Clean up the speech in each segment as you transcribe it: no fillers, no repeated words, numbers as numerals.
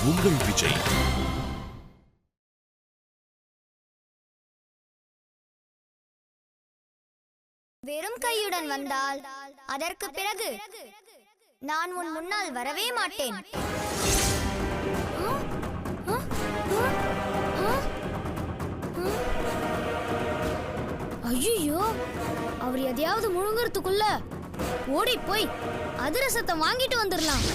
உங்கள் விஜய். வெறும் கையுடன் வந்தால் அதற்கு பிறகு நான் உன் முன்னால் வரவே மாட்டேன். ஐயோ, அவர் எதையாவது முழுங்குறதுக்குள்ள ஓடி போய் அதிரசத்தை வாங்கிட்டு வந்துடலாம்.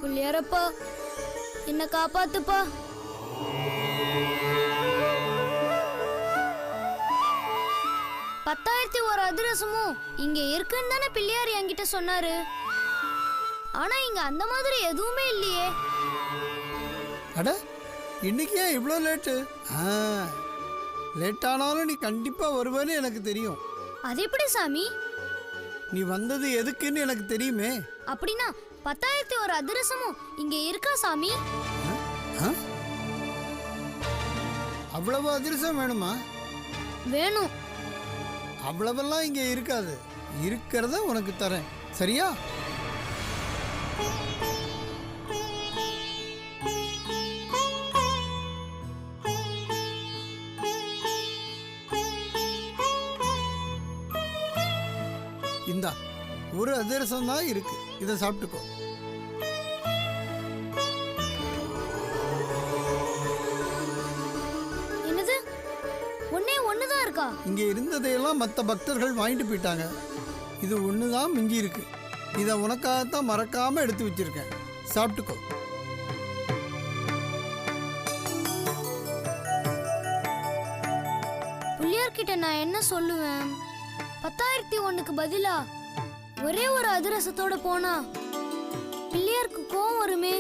புள்ளியாரப்பா, என்ன காப்பாத்துப்பா. பத்தாயிரத்தி ஒரு அதிரசமும் இங்க இருக்குன்னு தானே பிள்ளையார் என்கிட்ட சொன்னாரு. ஆனா இங்க அந்த மாதிரி எதுவுமே இல்லையே. அட, இன்னைக்கு ஏன் இவ்வளோ லேட்டு? லேட் ஆனாலும் நீ கண்டிப்பா வருவேன்னு எனக்கு தெரியும். அது எப்படி சாமி? நீ வந்தது எதுக்குன்னு எனக்கு தெரியுமே. அப்படின்னா 10,000 ஒரு அதிரசமும் இங்க இருக்கா சாமி? அவ்வளவு அதிரசம் வேணுமா? வேணும். அவ்வளவெல்லாம் இங்க இருக்காது. இருக்கிறத உனக்கு தரேன், சரியா? இந்தா, ஒரு அதிரசம் தான் இருக்கு, இதை சாப்பிட்டுக்கோ. என்னது? ஒண்ணுதான் இருக்கா? இங்க இருந்ததையெல்லாம் மற்ற பக்தர்கள் வாங்கிட்டு போயிட்டாங்க. இது ஒண்ணுதான் மிஞ்சி இருக்கு. இதை உனக்காகத்தான் மறக்காம எடுத்து வச்சிருக்கேன், சாப்பிட்டுக்கோ. புள்ளியார்கிட்ட நான் என்ன சொல்லுவேன்? 10,001க்கு பதிலா ஒரே ஒரு அதிரசத்தோட போனா பிள்ளையாருக்கு கோவம் வருமே.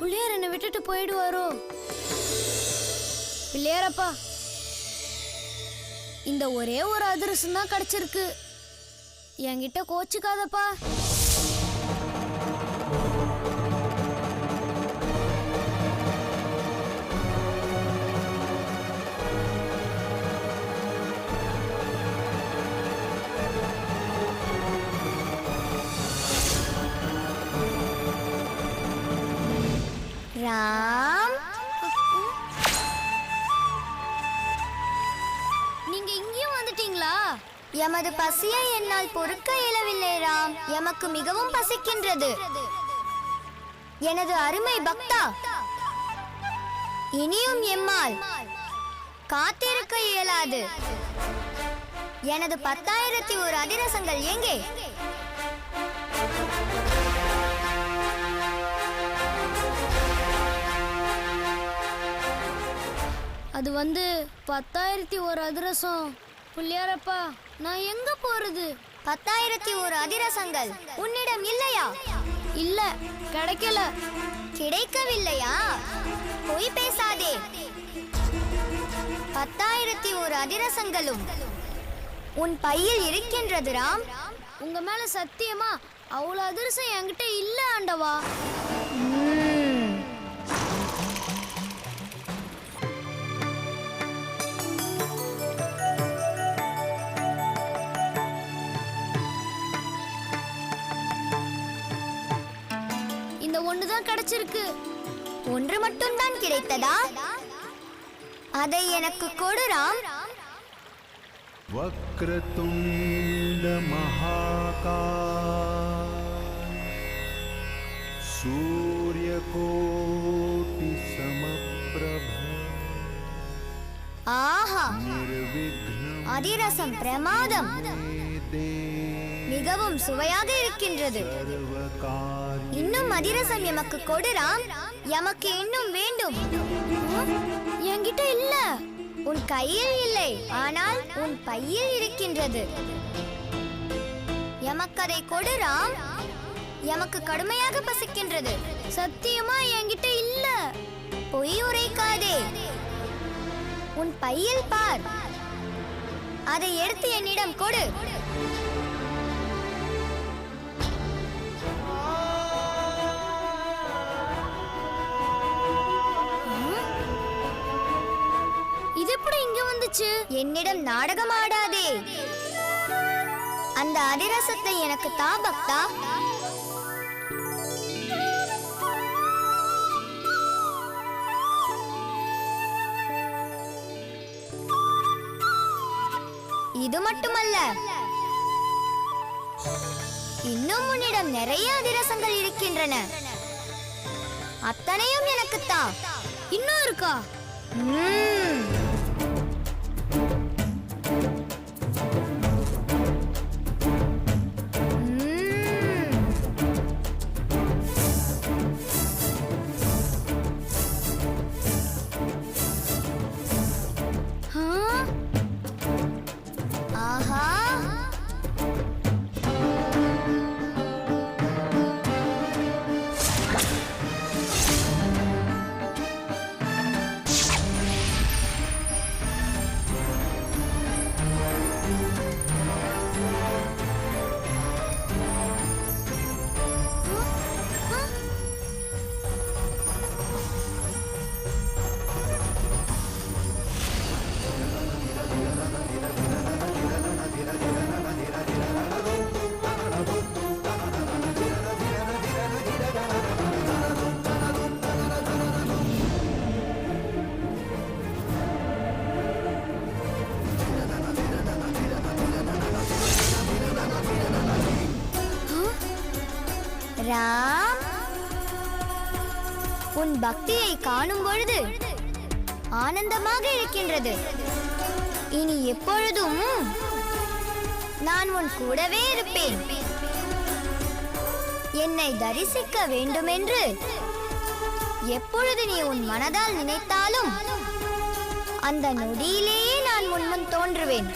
பிள்ளையார் என்னை விட்டுட்டு போயிடுவாரோ? பிள்ளையாரப்பா, இந்த ஒரே ஒரு அதிரசம் தான் கிடைச்சிருக்கு, என்கிட்ட கோச்சுக்காதப்பா. ராம், நீங்க இங்கேயும் வந்துட்டீங்களா? எமது பசியை என்னால் பொறுக்க இயலவில்லை ராம். எமக்கு மிகவும் பசிக்கின்றது. எனது அருமை பக்தா, இனியும் எம்மால் காத்திருக்க இயலாது. எனது 10,001 அதிரசங்கள் எங்கே? அது 10,001 அதிரசம். புள்ளியாரப்பா, நான் எங்க போறது? 10,001 அதிரசங்கள் உன்னிடம் இல்லையா? இல்ல, கிடைக்கல. கிடைக்கவில்லையா? பொய் பேசாதே. 10,001 அதிரசங்களும் உன் பையில் இருக்கின்றது ராம். உங்க மேல சத்தியமா அவ்வளவு அதிரசம் என்கிட்ட இல்ல ஆண்டவா. இந்த ஒண்ணுதான் கிடைச்சிருக்கு. ஒன்று மட்டும்தான் கிடைத்ததா? அதை எனக்கு கொடு ராம். वक्रतुंड महाकाय सूर्यकोटि समप्रभ ஆஹா, निर्विघ्नं அதிரசம் பிரமாதம். மிகவும் சுவையாக இருக்கின்றது. सर्वकार्य இன்னும் அதிரசம் எமக்கு கொடு ராம். எமக்கு இன்னும் வேண்டும். என்கிட்ட இல்ல. உன் கையில் இல்லை, ஆனால் உன் பையில் இருக்கின்றது. எமக்கதை கொடு ராம். எமக்கு கடுமையாக பசிக்கின்றது. சத்தியமா என்கிட்ட இல்ல. பொய் உரைக்காதே. உன் பையில் பார். அதை எடுத்து என்னிடம் கொடு. இது எப்படி இங்க வந்துச்சு? என்னிடம் நாடகம் ஆடாதே. அந்த அதிரசத்தை எனக்கு தா பக்தா. இது மட்டுமல்ல, இன்னும் உன்னிடம் நிறைய அதிரசங்கள் இருக்கின்றன. அத்தனையும் எனக்கு தா. இன்னும் இருக்கா? ம்ம். ஆஹா, ராம், உன் பக்தியை காணும் பொழுது ஆனந்தமாக இருக்கின்றது. இனி எப்பொழுதும் நான் உன் கூடவே இருப்பேன். என்னை தரிசிக்க வேண்டுமென்று எப்பொழுது நீ உன் மனதால் நினைத்தாலும் அந்த நொடியிலேயே நான் முன் தோன்றுவேன்.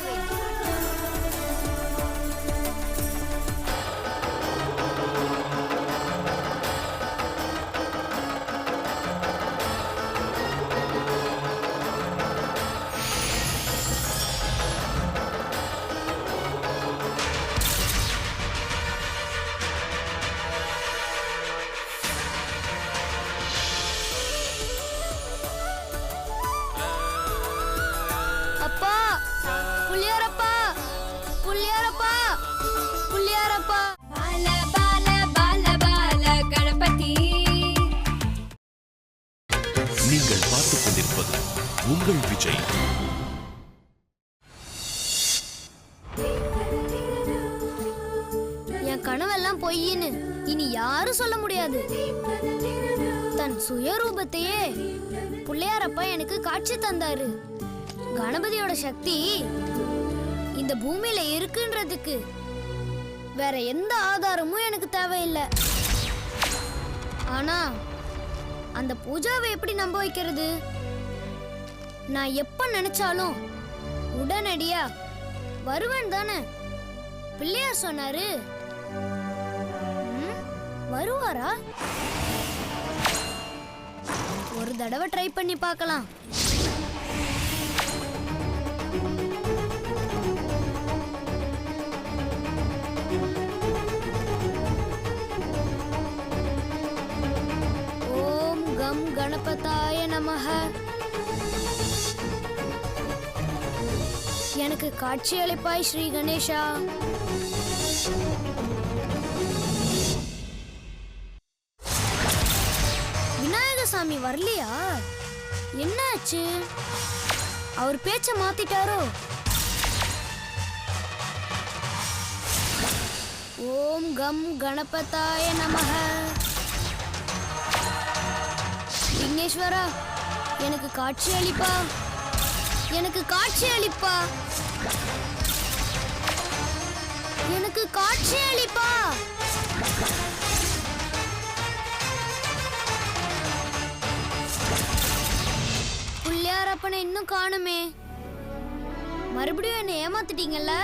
அப்பா, புள்ளியாரப்பா, புள்ளியாரப்பா, புள்ளியாரப்பா. பால பால பால பால கணபதி. நீங்கள் பார்த்துக் கொண்டிருப்பது உங்கள் விஜய். என் கனவெல்லாம் பொய்ன்னு இனி யாரும் சொல்ல முடியாது. தன் சுயரூபத்தையே புள்ளையாரப்பா எனக்கு காட்சி தந்தாரு. கணபதியோட சக்தி இந்த பூமியில இருக்குன்றதுக்கு வேற எந்த ஆதாரமும் எனக்கு தேவையில்லை. ஆனா அந்த பூஜாவை எப்படி நம்ப வைக்கிறது? நான் எப்ப நினைச்சாலும் உடனடியா வருவேன் தானே பிள்ளையார் சொன்னாரு. வருவாரா? ஒரு தடவை ட்ரை பண்ணி பார்க்கலாம். ஓம் கம் கணபதாய நமஹ. எனக்கு காட்சி அளிப்பாய் ஸ்ரீ கணேஷா. விநாயகசாமி வரலையா? என்னாச்சு? அவர் பேச்ச மாத்திட்டாரோ? ஓம் கம் கணபதாய நமஹ. விக்னேஸ்வரா, எனக்கு காட்சி அளிப்பா, எனக்கு காட்சி அளிப்பா, எனக்கு காட்சி அளிப்பா. புள்ளியாரப்பனை இன்னும் காணுமே. மறுபடியும் என்ன ஏமாத்திட்டீங்கல்ல?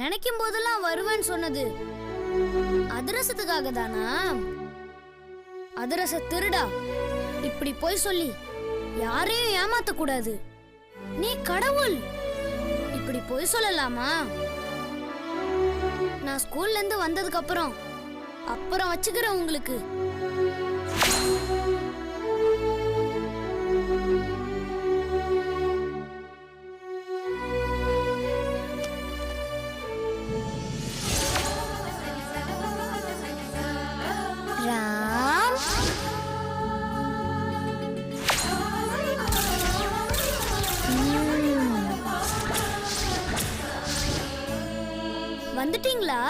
நினைக்கும் போதெல்லாம் வருவேன்னு சொன்னது அதிரசத்துக்காக தானா? அதிரச திருடா, இப்படி போய் சொல்லி யாரையும் ஏமாத்த கூடாது. நீ கடவுள். இப்படி பொய் சொல்லலாமா? நான் ஸ்கூல்ல இருந்து வந்ததுக்கு அப்புறம் வச்சுக்கிறேன் உங்களுக்கு. ராம், வந்துட்டீங்களா?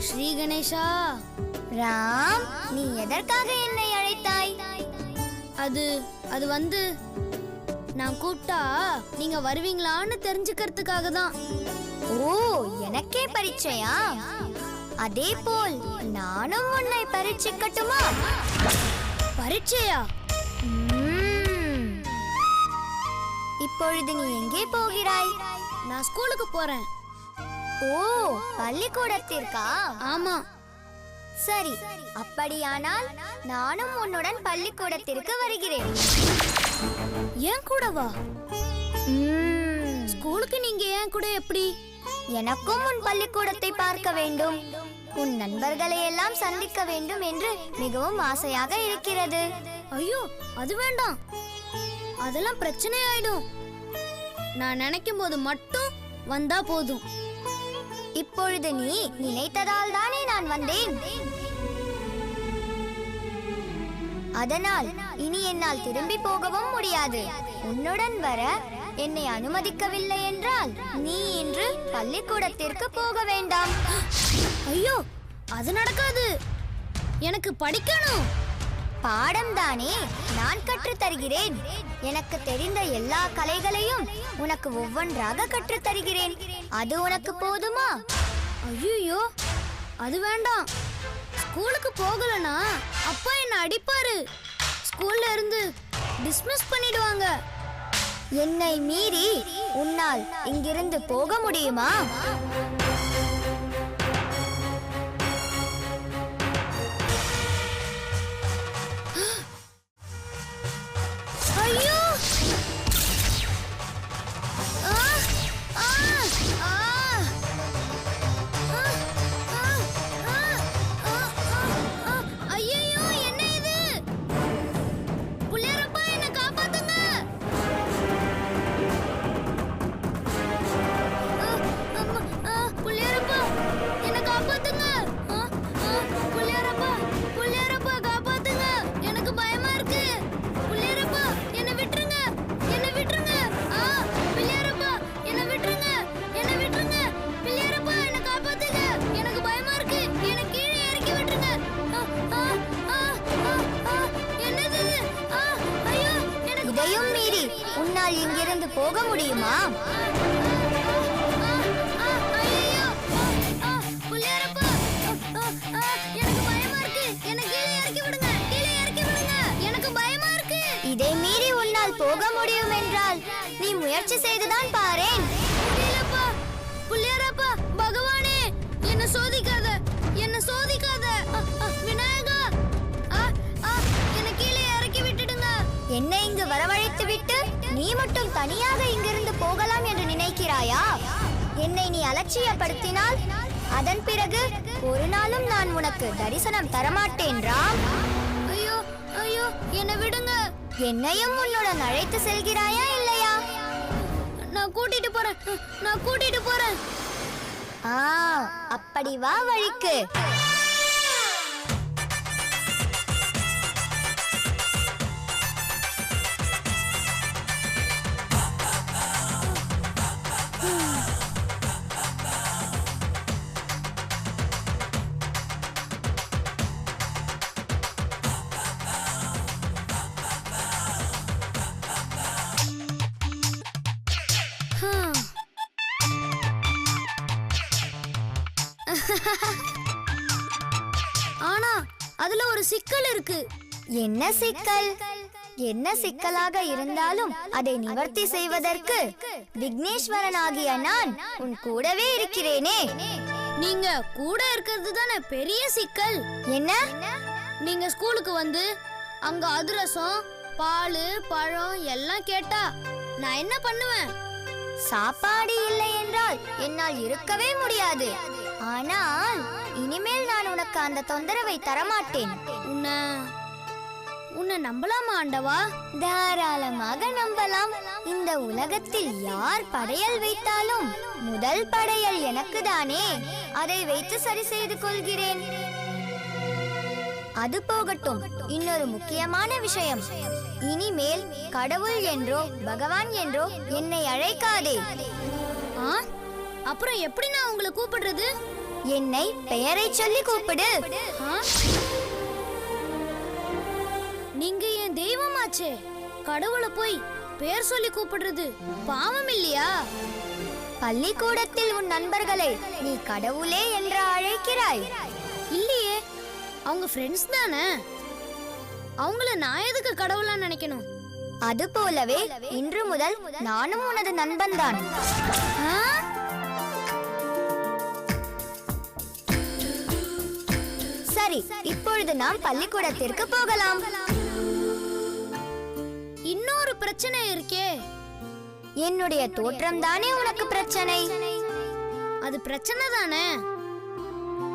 ஸ்ரீ கணேஷா. ராம், நீ எதற்காக என்னை அழைத்தாய்? அது வந்து நான் கூப்பிட்டா நீங்க வருவீங்களான்னு தெரிஞ்சுக்கிறதுக்காக தான். ஓ, எனக்கே பரீட்சையா? அதே போல் நானும் உன்னை பரீட்சிக்கட்டுமா? பரீட்சையா? இப்பொழுது நீ எங்கே போகிறாய்? நான் ஸ்கூலுக்கு போறேன். ஓ, பள்ளிக்கூடத்திற்கா? ஆமா. சரி, அப்படியானால் நானும் உன்னுடன் பள்ளிக்கூடத்திற்கு வருகிறேன். ஏன் கூடவா? ஸ்கூலுக்கு நீங்க ஏன் கூட எப்படி? எனக்கும் உன் பள்ளிக்கூடத்தை பார்க்க வேண்டும், உன் நண்பர்களை எல்லாம் சந்திக்க வேண்டும் என்று மிகவும் ஆசையாக இருக்கிறது. ஐயோ, அது வேண்டாம். அதெல்லாம் பிரச்சனை ஆயிடும். நான் நினைக்கும் போது மட்டும் வந்தா போதும். இப்பொழுது நீ நினைத்ததால் தானே நான் வந்தேன். அதனால் இனி என்னால் திரும்பி போகவும் முடியாது. உன்னுடன் வர என்னை அனுமதிக்கவில்லை என்றால் நீ இன்று பள்ளிக்கூடத்திற்கு போக வேண்டாம். ஐயோ, அது நடக்காது. எனக்கு படிக்கணும். பாடம் தானே நான் கற்றுத் தருகிறேன். எனக்கு தெரிந்த எல்லா கலைகளையும் உனக்கு ஒவ்வொன்றாக கற்றுத் தருகிறேன். அது உனக்கு போதுமா? ஐயோ, அது வேண்டாம். ஸ்கூலுக்கு போகலனா அப்பா என்ன அடிப்பாரு. ஸ்கூல்ல இருந்து டிஸ்மிஸ் பண்ணிடுவாங்க. என்னை மீறி உன்னால் இங்கிருந்து போக முடியுமா? ஐயோ! ஐயோ, என்ன இது? புள்ளியாரப்பா, என்ன காப்பாத்துங்க. புள்ளியாரப்பா, என்ன காப்பாத்துங்க. புள்ளியாரப்பா, காப்பாத்துங்க. எனக்கு பயமா இருக்கு. புள்ளியாரப்பா, என்ன விட்டுருங்க. என்ன விட்டுருங்க. புள்ளியாரப்பா, என்ன விட்டுருங்க. என்ன விட்டுருங்க. புள்ளியாரப்பா, என்ன காப்பாத்துங்க. எனக்கு பயமா இருக்கு. என்ன கீழே இறக்கி விட்டுருங்க. என்னது இது? ஐயோ, எனக்கு இதையும் மீறி உன்னால் இங்கிருந்து போக முடியுமா? ஐயோ, புள்ளியாரப்பா, எனக்கு பயமா இருக்கு. என்ன கீழே இறக்கி விடுங்க. கீழே இறக்கி விடுங்க. எனக்கு பயமா இருக்கு. இதை மீறி உன்னால் போக முடியும் என்றால் நீ முயற்சி செய்துதான் பாரேன். முடியலப்பா. புள்ளியாரப்பா, பகவானே, என்ன சோதிக்காத. என்ன சோதிக்காத. விநாயகா, என்ன கீழே இறக்கி விட்டுடுங்க. என்னை இங்கு வரவழைத்து விட்டு நீ மட்டும் தனியாக இங்கிருந்து போகலாம் என்று நினைக்கிறாயா? என்னை நீ அலட்சியப்படுத்தினால் அதன் பிறகு ஒரு நாளும் நான் உனக்கு தரிசனம் தரமாட்டேன் ராம். ஐயோ, ஐயோ, என்ன விடுங்க. என்னையும் உன்னுடன் அழைத்து செல்கிறாயா இல்லையா? நான் கூட்டிட்டு போறேன். நான் கூட்டிட்டு போறேன். அப்படி வா வழிக்கு. ஆனா அதுல ஒரு சிக்கல் இருக்கு. என்ன சிக்கல்? என்ன சிக்கலாக இருந்தாலும் அதை நிவர்த்தி செய்வதற்கு விக்னேஸ்வரனாகிய நான் உன் கூடவே இருக்கிறேனே. நீங்க கூட இருக்கிறது தானே பெரிய சிக்கல். என்ன? நீங்க ஸ்கூலுக்கு வந்து அங்க அதிரசம், பால், பழம் எல்லாம் கேட்டா நான் என்ன பண்ணுவேன்? சாப்பாடு இல்லை என்றால் என்னால் இருக்கவே முடியாது. ஆனால் இனிமேல் நான் உனக்கு அந்த தொந்தரவை தரமாட்டேன். உன்னை நம்பலாமா ஆண்டவா? தாராளமாக நம்பலாம். இந்த உலகத்தில் யார் படையல் வைத்தாலும் முதல் படையல் எனக்கு தானே. அதை வைத்து சரி செய்து கொள்கிறேன். அது போகட்டும், இன்னொரு முக்கியமான விஷயம். இனிமேல் கடவுள் என்றோ பகவான் என்றோ என்னை அழைக்காதே. அப்புறம் எப்படி நான் உங்களை கூப்பிடுறது? என்னை பெயரை சொல்லி கூப்பிடு. நீங்க என் தெய்வமாச்சே. கடவுளை போய் பேர் சொல்லி கூப்பிடுறது பாவம் இல்லையா? பள்ளிக்கூடத்தில் உன் நண்பர்களை நீ கடவுளே என்று அழைக்கிறாய். இல்லையே, அவங்க ஃப்ரெண்ட்ஸ் தானே. அவங்கள நான் எதுக்கு கடவுளா நினைக்கணும்? அது போலவே இன்று முதல் நானும் உனது நண்பன் தான். சரி, இப்பொழுது நாம் பள்ளிக்கூடத்திற்கு போகலாம். இன்னொரு பிரச்சனை இருக்கே. என்னுடைய தோற்றம் தானே உனக்கு பிரச்சனை. அது பிரச்சனை தானே.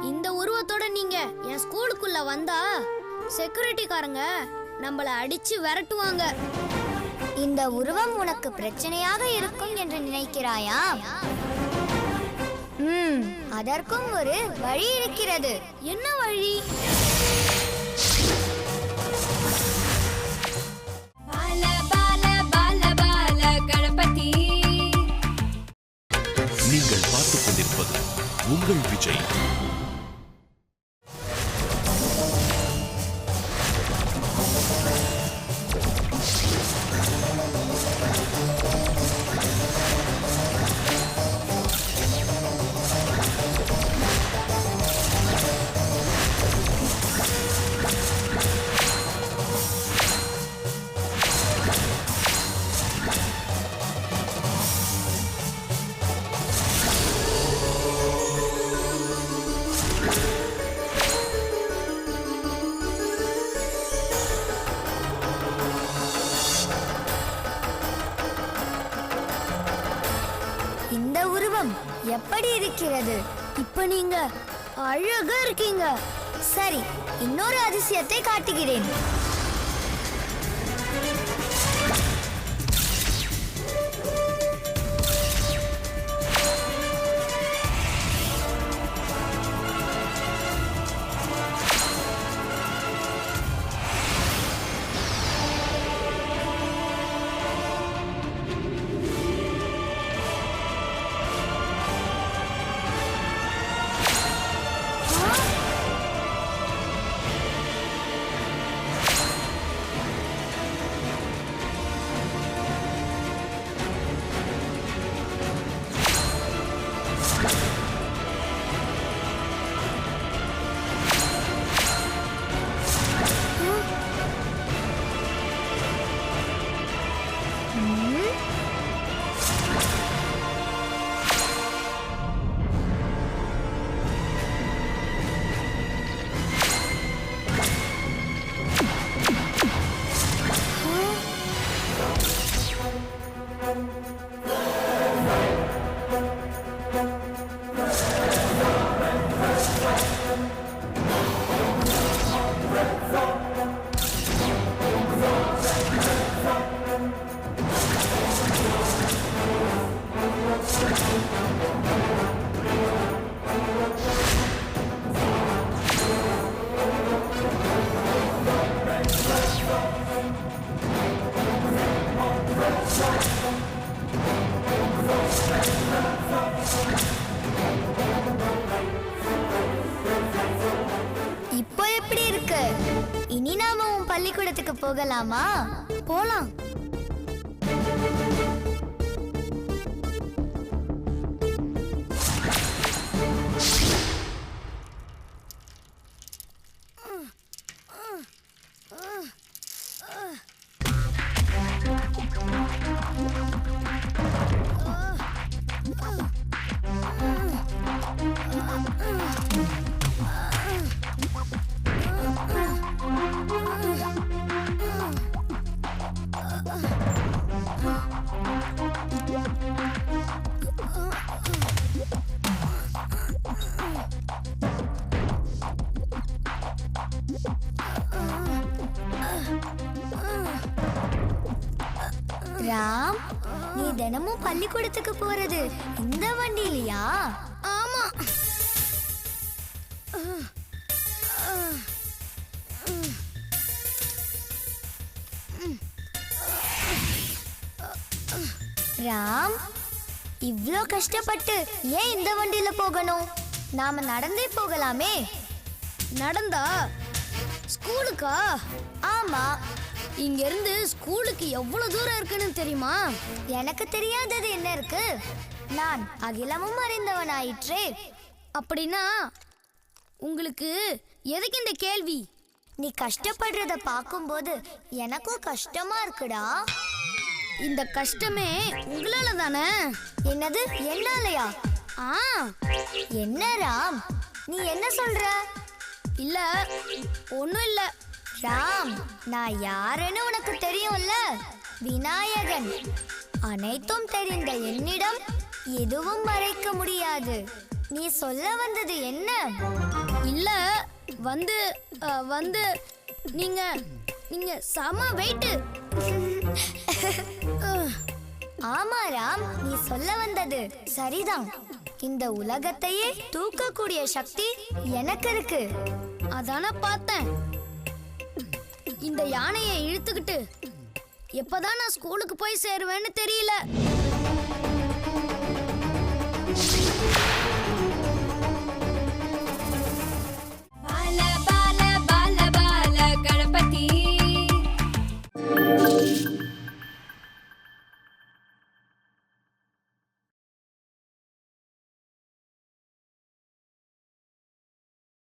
இந்த உருவத்தோட நீங்க என் ஸ்கூலுக்குள்ள வந்தா செக்யூரிட்டிக்காரங்க நம்மள அடிச்சு விரட்டுவாங்க. இந்த உருவம் உனக்கு பிரச்சனையாக இருக்கும் என்று நினைக்கிறாயா? அதற்கும் ஒரு வழி இருக்கிறது. என்ன வழி? நீங்கள் பார்த்துக் கொண்டிருப்பது உங்கள் விஜய். இந்த உருவம் எப்படி இருக்கிறது? இப்ப நீங்க அழகா இருக்கீங்க. சரி, இன்னொரு அதிசயத்தை காட்டுகிறேன். இப்போ எப்படி இருக்கு? இனி நாம உன் பள்ளிக்கூடத்துக்கு போகலாமா? போலாம். ராம், நீ தினமும் பள்ளிக்கூடத்துக்கு போறது இந்த வண்டியிலயா? ஆமா. ராம், இவ்ளோ கஷ்டப்பட்டு ஏன் இந்த வண்டியில போகணும்? நாம நடந்தே போகலாமே. நடந்தா ஸ்கூலுக்கா? ஆமா. இங்க இருந்து ஸ்கூலுக்கு எவ்வளவு தூரம் இருக்குன்னு தெரியுமா? எனக்கு தெரியாதது என்ன இருக்கு? நான் அகிலமும் அறிந்தவனாயிற்றே. அப்படின்னா உங்களுக்கு எதுக்கு இந்த கேள்வி? நீ கஷ்டப்படுறத பார்க்கும்போது எனக்கும் கஷ்டமா இருக்குடா. இந்த கஷ்டமே உங்களால தானே? என்னது, என்னாலயா? ஆ, என்ன ராம், நீ என்ன சொல்ற? இல்ல ஒண்ணும் இல்ல. ராம், நான் யாருன்னு உனக்கு தெரியும்ல? விநாயகன். அனைத்தும் தெரிந்த என்னிடம் எதுவும் மறைக்க முடியாது. நீ சொல்ல வந்தது என்ன? இல்ல வந்து வந்து நீங்க நீங்க சம வெயிட். ஆமா ராம், நீ சொல்ல வந்தது சரிதான். இந்த உலகத்தையே தூக்கக்கூடிய சக்தி எனக்கு இருக்கு. அதான பார்த்தேன். இந்த யானையை இழுத்துக்கிட்டு எப்பதான் நான் ஸ்கூலுக்கு போய் சேருவேன்னு தெரியல.